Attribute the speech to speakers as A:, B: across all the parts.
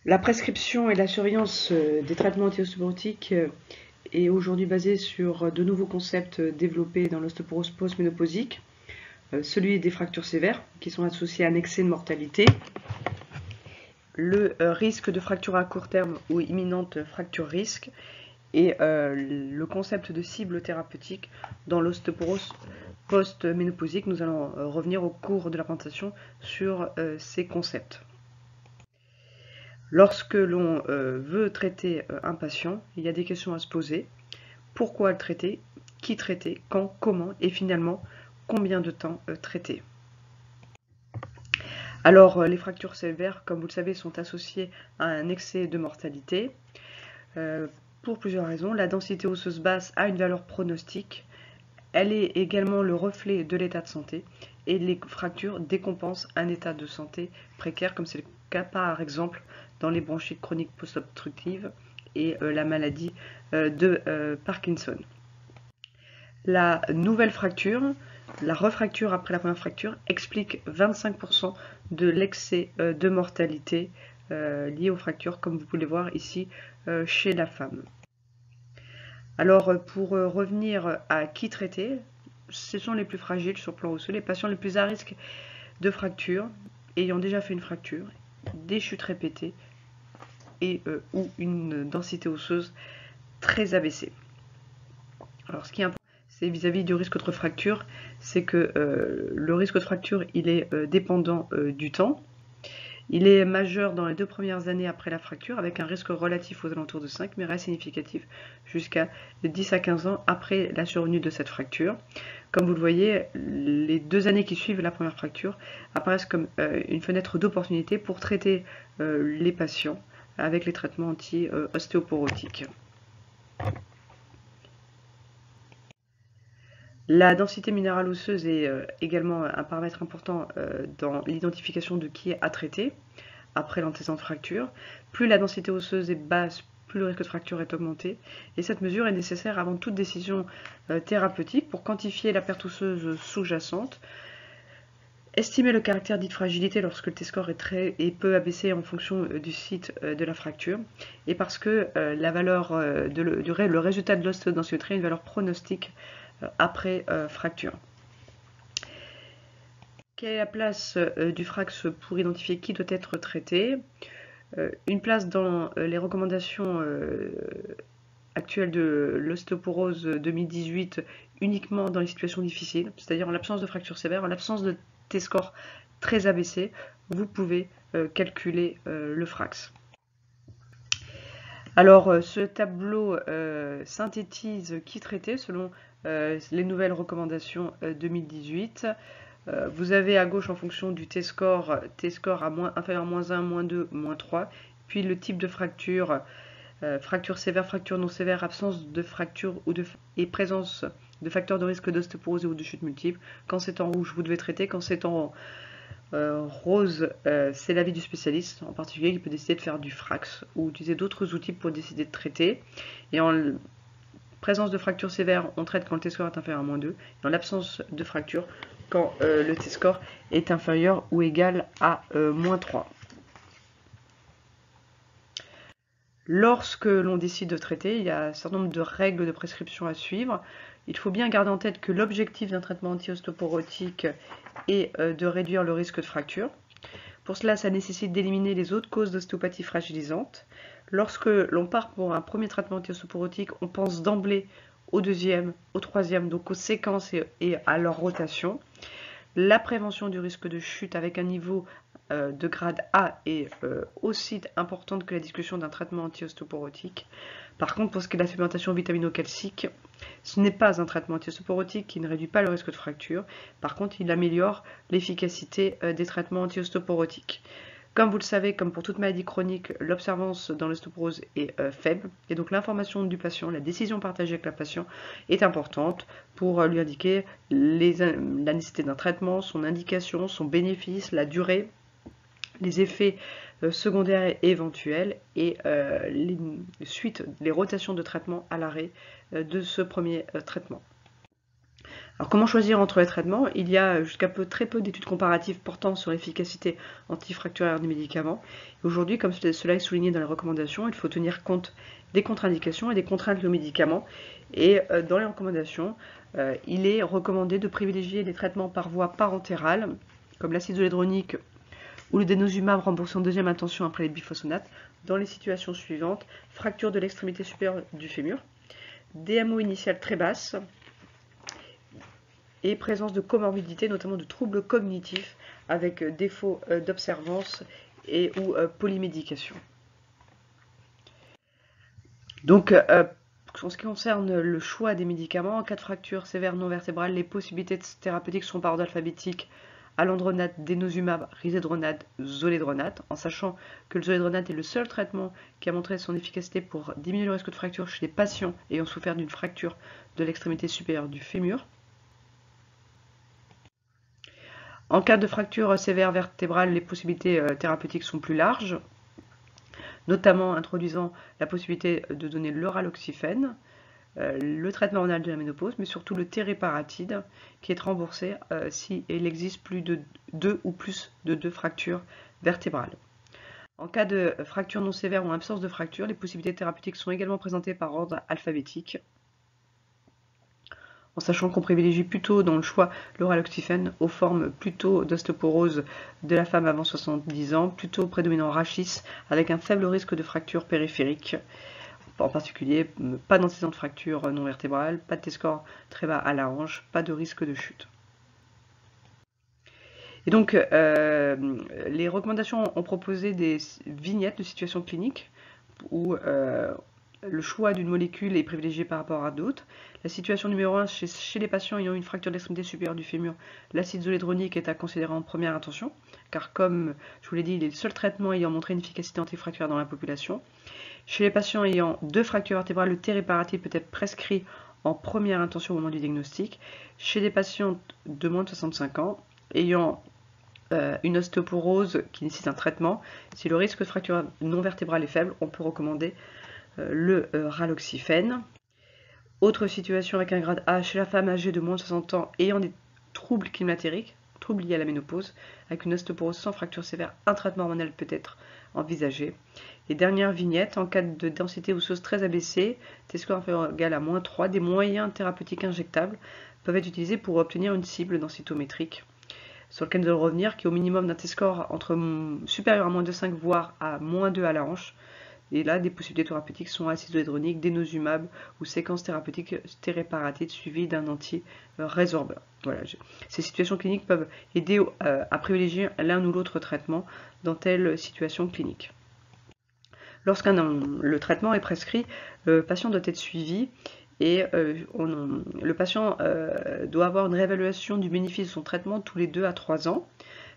A: La prescription et la surveillance des traitements anti-ostéoporotiques est aujourd'hui basée sur de nouveaux concepts développés dans l'ostéoporose post-ménopausique, celui des fractures sévères qui sont associées à un excès de mortalité, le risque de fracture à court terme ou imminente fracture risque et le concept de cible thérapeutique dans l'ostéoporose post-ménopausique. Nous allons revenir au cours de la présentation sur ces concepts. Lorsque l'on veut traiter un patient, il y a des questions à se poser. Pourquoi le traiter? Qui traiter? Quand? Comment? Et finalement, combien de temps traiter? Alors, les fractures sévères, comme vous le savez, sont associées à un excès de mortalité. Pour plusieurs raisons. La densité osseuse basse a une valeur pronostique. Elle est également le reflet de l'état de santé. Et les fractures décompensent un état de santé précaire, comme c'est le cas par exemple dans les bronchites chroniques post-obstructives et la maladie de Parkinson. La nouvelle fracture, la refracture après la première fracture, explique 25% de l'excès de mortalité lié aux fractures, comme vous pouvez le voir ici chez la femme. Alors, pour revenir à qui traiter, ce sont les plus fragiles sur le plan osseux, les patients les plus à risque de fracture, ayant déjà fait une fracture, des chutes répétées et ou une densité osseuse très abaissée. Alors, ce qui est important, c'est vis-à-vis du risque de fracture, c'est que le risque de fracture, il est dépendant du temps. Il est majeur dans les 2 premières années après la fracture, avec un risque relatif aux alentours de 5, mais reste significatif jusqu'à 10 à 15 ans après la survenue de cette fracture. Comme vous le voyez, les 2 années qui suivent la première fracture apparaissent comme une fenêtre d'opportunité pour traiter les patients avec les traitements anti-ostéoporotiques. La densité minérale osseuse est également un paramètre important dans l'identification de qui est à traiter après l'antécédent de fracture. Plus la densité osseuse est basse, plus le risque de fracture est augmenté. Et cette mesure est nécessaire avant toute décision thérapeutique pour quantifier la perte osseuse sous-jacente, estimer le caractère dit de fragilité lorsque le T-score est peu abaissé en fonction du site de la fracture, et parce que la valeur le résultat de l'ostéodensitométrie est une valeur pronostique après fracture. Quelle est la place du FRAX pour identifier qui doit être traité? Une place dans les recommandations actuelles de l'ostéoporose 2018 uniquement dans les situations difficiles, c'est-à-dire en l'absence de fracture sévère, en l'absence de T-score très abaissé, vous pouvez calculer le FRAX. Alors, ce tableau synthétise qui traiter selon les nouvelles recommandations 2018. Vous avez à gauche en fonction du T-score inférieur à -1, -2, -3, puis le type de fracture, fracture sévère, fracture non sévère, absence de fracture et présence de facteurs de risque d'ostéoporose ou de chute multiple. Quand c'est en rouge, vous devez traiter. Quand c'est en rose, c'est l'avis du spécialiste, en particulier qui peut décider de faire du FRAX ou utiliser d'autres outils pour décider de traiter. Et en présence de fracture sévère, on traite quand le T-score est inférieur à -2. Et en l'absence de fracture, quand le T-score est inférieur ou égal à -3. Lorsque l'on décide de traiter, il y a un certain nombre de règles de prescription à suivre. Il faut bien garder en tête que l'objectif d'un traitement anti-ostéoporotique est de réduire le risque de fracture. Pour cela, ça nécessite d'éliminer les autres causes d'ostéopathie fragilisante. Lorsque l'on part pour un premier traitement anti-ostéoporotique, on pense d'emblée au deuxième, au troisième, donc aux séquences et à leur rotation. La prévention du risque de chute avec un niveau de grade A est aussi importante que la discussion d'un traitement anti-ostéoporotique. Par contre, pour ce qui est de la supplémentation vitamino-calcique, ce n'est pas un traitement anti-ostéoporotique qui ne réduit pas le risque de fracture. Par contre, il améliore l'efficacité des traitements anti-ostéoporotiques. Comme vous le savez, comme pour toute maladie chronique, l'observance dans l'ostéoporose est faible. Et donc l'information du patient, la décision partagée avec le patient est importante pour lui indiquer la nécessité d'un traitement, son indication, son bénéfice, la durée, les effets secondaires éventuels et les rotations de traitement à l'arrêt de ce premier traitement. Alors comment choisir entre les traitements? Il y a jusqu'à très peu d'études comparatives portant sur l'efficacité antifracturaire des médicaments. Aujourd'hui, comme cela est souligné dans les recommandations, il faut tenir compte des contre-indications et des contraintes liées aux médicaments. Et dans les recommandations, il est recommandé de privilégier les traitements par voie parentérale, comme l'acide zolédronique ou le denosumab remboursé en deuxième intention après les biphosphonates, dans les situations suivantes: fracture de l'extrémité supérieure du fémur, DMO initiale très basse, et présence de comorbidités, notamment de troubles cognitifs avec défaut d'observance et ou polymédication. Donc, en ce qui concerne le choix des médicaments, en cas de fracture sévère non vertébrale, les possibilités thérapeutiques sont par ordre alphabétique: alendronate, denosumab, risedronate, zoledronate, en sachant que le zoledronate est le seul traitement qui a montré son efficacité pour diminuer le risque de fracture chez les patients ayant souffert d'une fracture de l'extrémité supérieure du fémur. En cas de fracture sévère vertébrale, les possibilités thérapeutiques sont plus larges, notamment introduisant la possibilité de donner le raloxifène, le traitement hormonal de la ménopause, mais surtout le tériparatide, qui est remboursé si il existe plus de 2 ou plus de 2 fractures vertébrales. En cas de fracture non sévère ou absence de fracture, les possibilités thérapeutiques sont également présentées par ordre alphabétique, en sachant qu'on privilégie plutôt dans le choix le raloxifène aux formes plutôt d'ostéoporose de la femme avant 70 ans, plutôt prédominant rachis, avec un faible risque de fracture périphérique. En particulier, pas d'antécédent de fracture non vertébrale, pas de T-score très bas à la hanche, pas de risque de chute. Et donc, les recommandations ont proposé des vignettes de situations cliniques où le choix d'une molécule est privilégié par rapport à d'autres. La situation numéro 1, chez les patients ayant une fracture de l'extrémité supérieure du fémur, l'acide zolédronique est à considérer en première intention, car comme je vous l'ai dit, il est le seul traitement ayant montré une efficacité antifracturaire dans la population. Chez les patients ayant 2 fractures vertébrales, le tériparatide peut être prescrit en première intention au moment du diagnostic. Chez des patients de moins de 65 ans, ayant une ostéoporose qui nécessite un traitement, si le risque de fracture non vertébrale est faible, on peut recommander le raloxifène. Autre situation avec un grade A, chez la femme âgée de moins de 60 ans ayant des troubles climatériques, troubles liés à la ménopause, avec une ostéoporose sans fracture sévère, un traitement hormonal peut être envisagé. Et dernière vignette, en cas de densité osseuse très abaissée, T-score inférieur ou égal à -3, des moyens thérapeutiques injectables peuvent être utilisés pour obtenir une cible densitométrique, sur lequel nous allons revenir, qui est au minimum d'un T-score supérieur à -2,5 voire à -2 à la hanche. Et là, des possibilités thérapeutiques sont acide zolédronique, denosumab ou séquence thérapeutique tériparatide suivie d'un anti-résorbeur. Voilà. Ces situations cliniques peuvent aider à privilégier l'un ou l'autre traitement dans telle situation clinique. Le traitement est prescrit, le patient doit être suivi et le patient doit avoir une réévaluation du bénéfice de son traitement tous les 2 à 3 ans.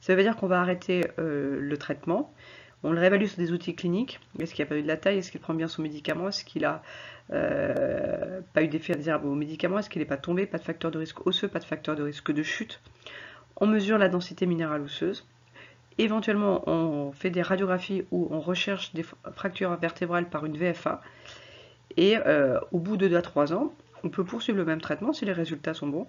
A: Ça veut dire qu'on va arrêter le traitement. On le réévalue sur des outils cliniques. Est-ce qu'il n'y a pas eu de la taille? Est-ce qu'il prend bien son médicament? Est-ce qu'il n'a pas eu d'effet indésirable au médicament? Est-ce qu'il n'est pas tombé? Pas de facteur de risque osseux, pas de facteur de risque de chute. On mesure la densité minérale osseuse. Éventuellement, on fait des radiographies où on recherche des fractures vertébrales par une VFA. Et au bout de 2 à 3 ans, on peut poursuivre le même traitement si les résultats sont bons,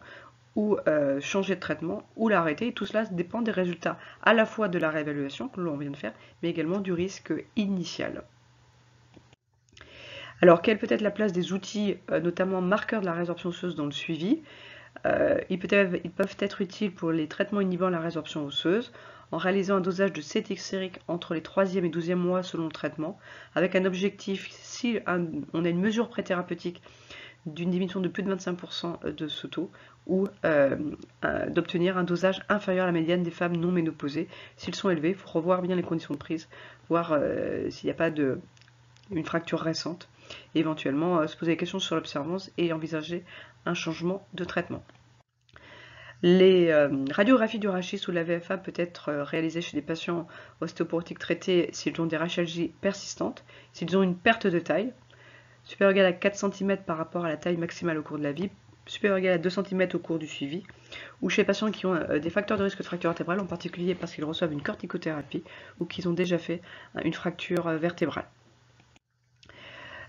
A: ou changer de traitement, ou l'arrêter. Et tout cela dépend des résultats à la fois de la réévaluation que l'on vient de faire, mais également du risque initial. Alors, quelle peut être la place des outils, notamment marqueurs de la résorption osseuse dans le suivi? Ils peuvent être utiles pour les traitements inhibant la résorption osseuse, en réalisant un dosage de cétixérique entre les 3e et 12e mois selon le traitement, avec un objectif, si on a une mesure préthérapeutique d'une diminution de plus de 25% de ce taux, ou d'obtenir un dosage inférieur à la médiane des femmes non ménopausées. S'ils sont élevés, il faut revoir bien les conditions de prise, voir s'il n'y a pas une fracture récente, et éventuellement se poser des questions sur l'observance et envisager un changement de traitement. Les radiographies du rachis ou de la VFA peuvent être réalisées chez des patients ostéoporotiques traités s'ils ont des rachalgies persistantes, s'ils ont une perte de taille, supérieure ou égale à 4 cm par rapport à la taille maximale au cours de la vie, supérieure ou égale à 2 cm au cours du suivi, ou chez les patients qui ont des facteurs de risque de fracture vertébrale, en particulier parce qu'ils reçoivent une corticothérapie ou qu'ils ont déjà fait une fracture vertébrale.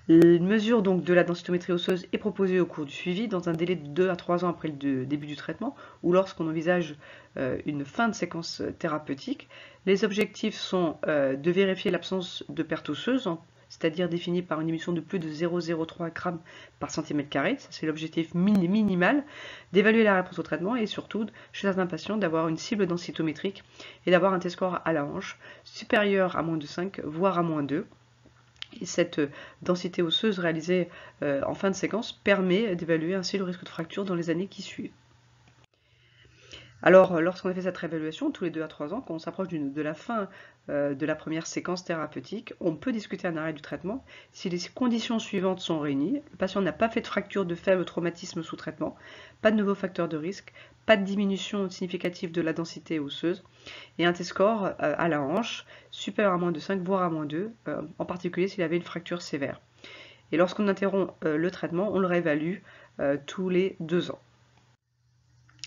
A: Une mesure donc de la densitométrie osseuse est proposée au cours du suivi dans un délai de 2 à 3 ans après le début du traitement ou lorsqu'on envisage une fin de séquence thérapeutique. Les objectifs sont de vérifier l'absence de perte osseuse, c'est-à-dire définie par une émission de plus de 0,03 g par centimètre carré, ça c'est l'objectif minimal, d'évaluer la réponse au traitement et surtout, chez certains patients, d'avoir une cible densitométrique et d'avoir un T-score à la hanche supérieur à moins de 5, voire à moins 2. Et cette densité osseuse réalisée en fin de séquence permet d'évaluer ainsi le risque de fracture dans les années qui suivent. Alors, lorsqu'on a fait cette réévaluation, tous les 2 à 3 ans, quand on s'approche de la fin de la première séquence thérapeutique, on peut discuter un arrêt du traitement si les conditions suivantes sont réunies. Le patient n'a pas fait de fracture de faible traumatisme sous traitement, pas de nouveaux facteurs de risque, pas de diminution significative de la densité osseuse, et un T-score à la hanche supérieur à moins de 5, voire à moins 2, en particulier s'il avait une fracture sévère. Et lorsqu'on interrompt le traitement, on le réévalue tous les 2 ans.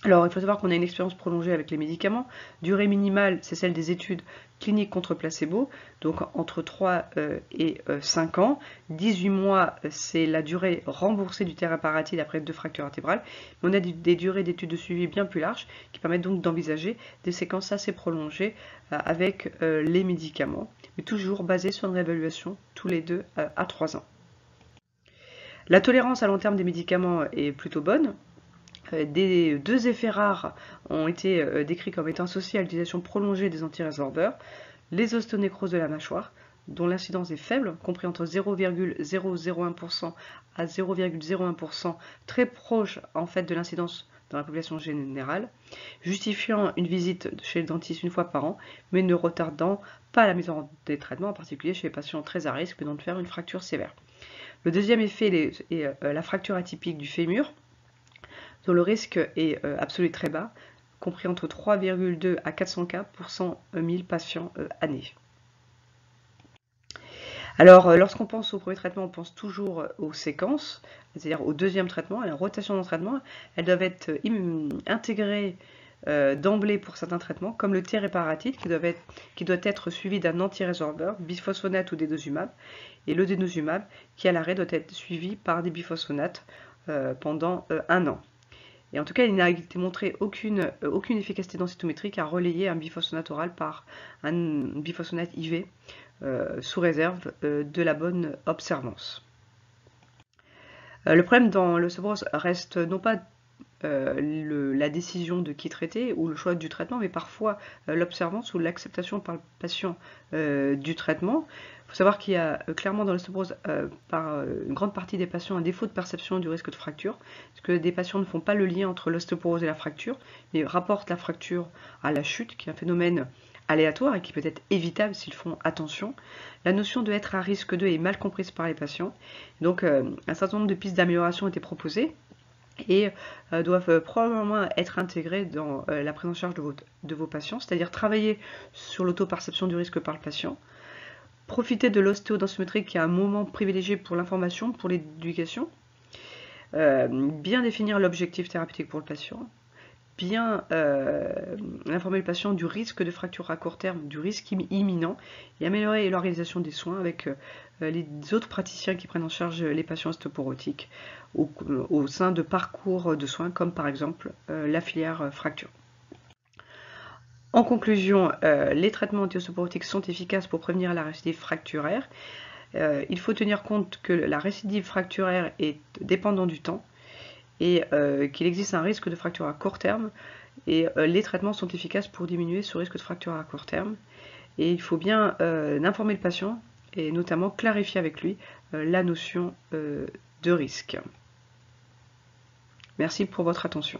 A: Alors, il faut savoir qu'on a une expérience prolongée avec les médicaments. Durée minimale, c'est celle des études cliniques contre placebo, donc entre 3 et 5 ans. 18 mois, c'est la durée remboursée du théraparathide après 2 fractures vertébrales. Mais on a des durées d'études de suivi bien plus larges qui permettent donc d'envisager des séquences assez prolongées avec les médicaments, mais toujours basées sur une réévaluation tous les 2 à 3 ans. La tolérance à long terme des médicaments est plutôt bonne. Des 2 effets rares ont été décrits comme étant associés à l'utilisation prolongée des antirésorbeurs, les ostéonécroses de la mâchoire, dont l'incidence est faible, compris entre 0,001% à 0,01%, très proche en fait de l'incidence dans la population générale, justifiant une visite chez le dentiste une fois par an, mais ne retardant pas la mise en des traitements, en particulier chez les patients très à risque de faire une fracture sévère. Le deuxième effet est la fracture atypique du fémur, dont le risque est absolu très bas, compris entre 3,2 à 400 cas pour 100 000 patients année. Alors, lorsqu'on pense au premier traitement, on pense toujours aux séquences, c'est-à-dire au deuxième traitement, à la rotation dans le traitement. Elles doivent être intégrées d'emblée pour certains traitements, comme le théraparathide, qui doit être suivi d'un antirésorbeur, biphosphonate ou denosumab, et le denosumab, qui à l'arrêt doit être suivi par des biphosphonates pendant 1 an. Et en tout cas, il n'a été montré aucune efficacité densitométrique à relayer un biphosphonate oral par un biphosphonate IV sous réserve de la bonne observance. Le problème dans l'ostéoporose reste non pas la décision de qui traiter ou le choix du traitement, mais parfois l'observance ou l'acceptation par le patient du traitement. Il faut savoir qu'il y a clairement dans l'ostéoporose par une grande partie des patients un défaut de perception du risque de fracture, parce que des patients ne font pas le lien entre l'ostéoporose et la fracture, mais rapportent la fracture à la chute, qui est un phénomène aléatoire et qui peut être évitable s'ils font attention. La notion de être à risque de est mal comprise par les patients. Donc un certain nombre de pistes d'amélioration ont été proposées et doivent probablement être intégrées dans la prise en charge de vos patients, c'est-à-dire travailler sur l'auto-perception du risque par le patient, profiter de l'ostéodensitométrie qui est un moment privilégié pour l'information, pour l'éducation, bien définir l'objectif thérapeutique pour le patient, bien informer le patient du risque de fracture à court terme, du risque imminent, et améliorer l'organisation des soins avec les autres praticiens qui prennent en charge les patients ostéoporotiques au sein de parcours de soins comme par exemple la filière fracture. En conclusion, les traitements anti-ostéoporotiques sont efficaces pour prévenir la récidive fracturaire. Il faut tenir compte que la récidive fracturaire est dépendante du temps et qu'il existe un risque de fracture à court terme et les traitements sont efficaces pour diminuer ce risque de fracture à court terme. Et il faut bien informer le patient et notamment clarifier avec lui la notion de risque. Merci pour votre attention.